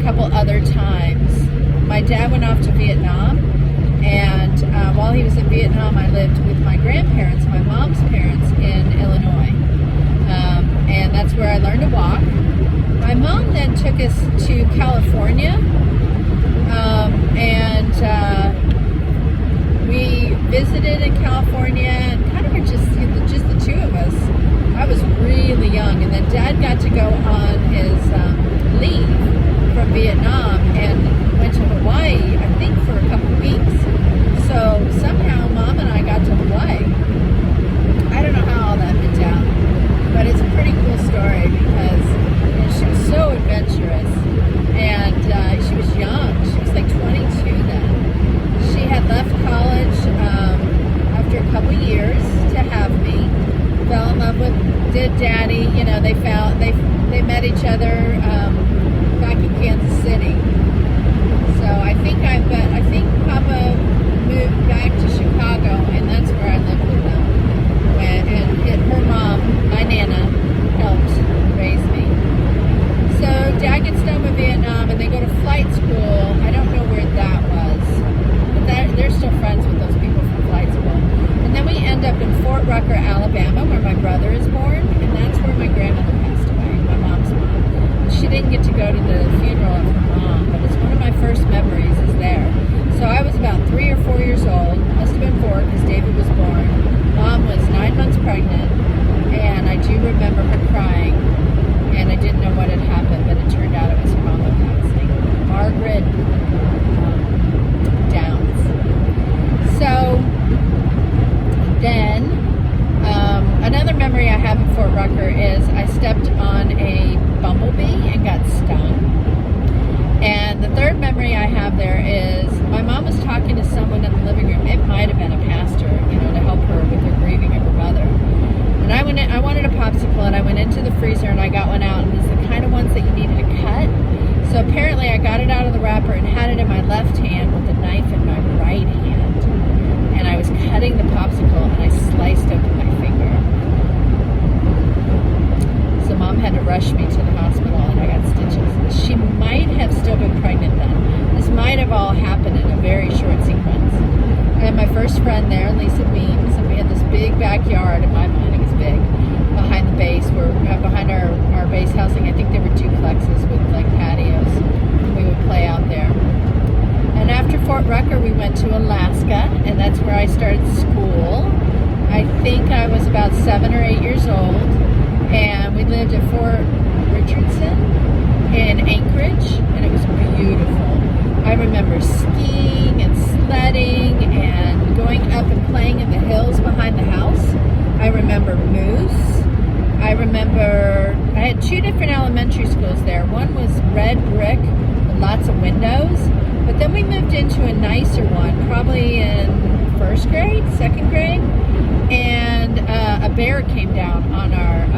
a couple other times. My dad went off to Vietnam, and while he was in Vietnam, I lived with my grandparents, my mom's parents, in Illinois. And that's where I learned to walk. My mom then took us to California, and we visited in California, and kind of were just the two of us. I was really young, and then Dad got to go on his leave from Vietnam and went to Hawaii, I think for a couple weeks. So somehow Mom and I got to Hawaii. I don't know how all that went down, but it's a pretty cool story because she was so adventurous, and she was young. She was like 22 then. She had left college after a couple years to have me. Fell in love with Daddy. You know, they met each other back in Kansas City. So I think Papa moved back to Chicago, and that's where I lived with them. And her mom, my Nana, helped raise me. So Dad gets done with Vietnam, and they go to flight school. I don't know where that was, but they're still friends with those people from flight school. And then we end up in Fort Rucker, Alabama, where my brother is born, and that's where my grandmother passed away, my mom's mom. She didn't get to go to the funeral of her mom, but it's one of my first memories is there. So I was about 3 or 4 years old, must have been 4 because David was born. Mom was 9 months pregnant, and I do remember her crying, and I didn't know what had happened, but it turned out it was her mama passing. Margaret Downs. So then, another memory I have in Fort Rucker is I stepped on a bumblebee and got stung. And the third memory I have there is my mom was talking to someone in the living room. It might have been a pastor, to help her with her grieving of her mother. And I wanted a popsicle, and I went into the freezer and I got one out, and it's the kind of ones that you needed to cut. So apparently I got it out of the wrapper and had it in my left hand with the knife in my right hand. And I was cutting the popsicle, and I sliced open my finger. So Mom had to rush me to the hospital, and I got stitches. She might have still been pregnant then. This might have all happened in a very short sequence. I had my first friend there, Lisa Weems, and we had this big backyard. In my mind, it was big. Behind the base, behind our base housing, I think there were duplexes with like patios. We would play out there. And after Fort Rucker, we went to Alaska, and that's where I started school. I think I was about 7 or 8 years old, and we lived at Fort Richardson in Anchorage, and it was beautiful. I remember skiing and sledding and going up and playing in the hills behind the house. I remember moose. I remember I had 2 different elementary schools there. One was red brick with lots of windows. But then we moved into a nicer one, probably in 1st grade, 2nd grade, and a bear came down on our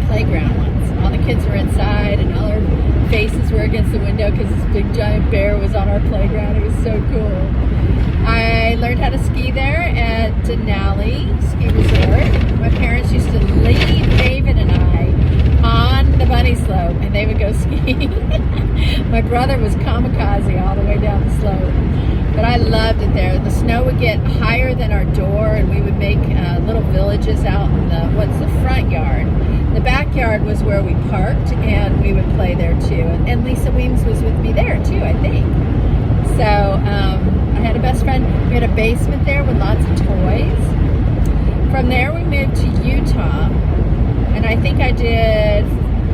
playground once. All the kids were inside, and all our faces were against the window because this big giant bear was on our playground. It was so cool. I learned how to ski there at Denali Ski Resort. My parents used to leave David and I on the bunny slope, and they would go skiing. My brother was kamikaze all the way down the slope. But I loved it there. The snow would get higher than our door, and we would make little villages out in the front yard. The backyard was where we parked, and we would play there too. And Lisa Weems was with me there too, I think. So I had a best friend. We had a basement there with lots of toys. From there we moved to Utah, and I think I did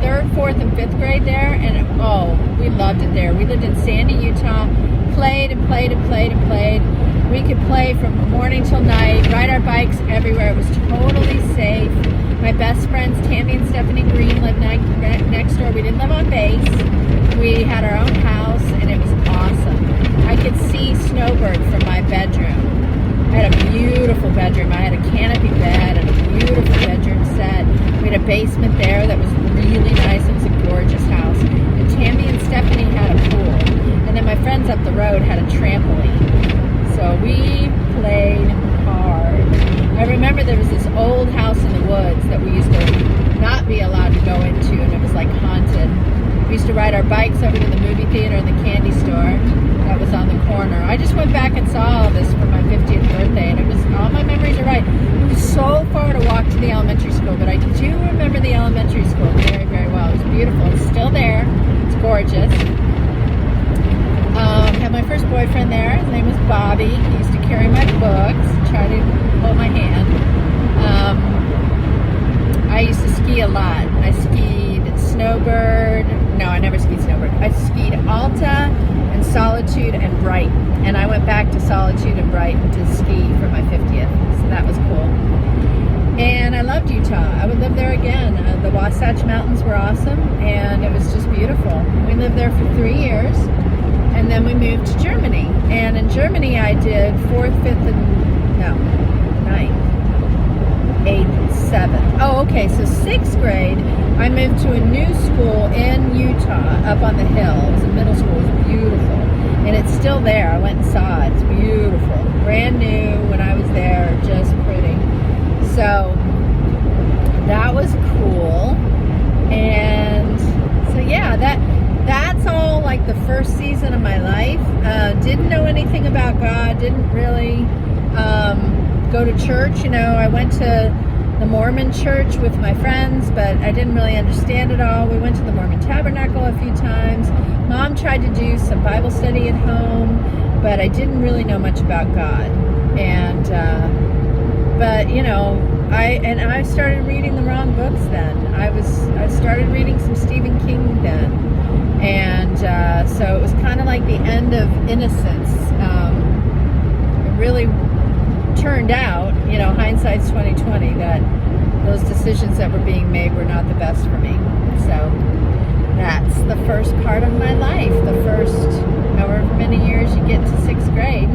3rd, 4th, and 5th grade there, and we loved it there. We lived in Sandy, Utah, played and played and played and played. We could play from morning till night, ride our bikes everywhere. It was totally safe. My best friends, Tammy and Stephanie Green, lived next door. We didn't live on base. We had our own house, and it was awesome. I could see Snowbird from my bedroom. I had a beautiful bedroom. I had a canopy bed and a beautiful bedroom set. We had a basement there that was really nice. It was a gorgeous house. And Tammy and Stephanie had a pool. And then my friends up the road had a trampoline. So we played hard. I remember there was this old house in the woods that we used to not be allowed to go into, and it was like haunted. We used to ride bikes over to the movie theater and the candy store that was on the corner. I just went back and saw all this for my 50th birthday, and it was, all my memories are right. It was so far to walk to the elementary school, but I do remember the elementary school very, very well. It was beautiful. It's still there. It's gorgeous. Had my first boyfriend there. His name was Bobby. He used to carry my books, try to hold my hand. I used to ski a lot. I skied Snowbird. No, I never skied Snowbird. I skied Alta and Solitude and Brighton. And I went back to Solitude and Brighton to ski for my 50th. So that was cool. And I loved Utah. I would live there again. The Wasatch Mountains were awesome, and it was just beautiful. We lived there for 3 years, and then we moved to Germany. And in Germany, I did 4th, 5th, and no, 9th, 8th, 7th. Oh, okay, so 6th grade, I moved to a new school in Utah, up on the hill. It was a middle school. It was beautiful, and it's still there. I went and saw it. It's beautiful. Brand new when I was there, just pretty. So that was cool. And so yeah, that's all like the first season of my life. Didn't know anything about God, didn't really go to church. You know, I went to the Mormon church with my friends, but I didn't really understand it all. We went to the Mormon Tabernacle a few times. Mom tried to do some Bible study at home, but I didn't really know much about God. And but you know, I started reading the wrong books then. I started reading some Stephen King then, and so it was kind of like the end of innocence. It really turned out, you know, hindsight's 2020, that those decisions that were being made were not the best for me. So that's the first part of my life. The first however many years you get to 6th grade.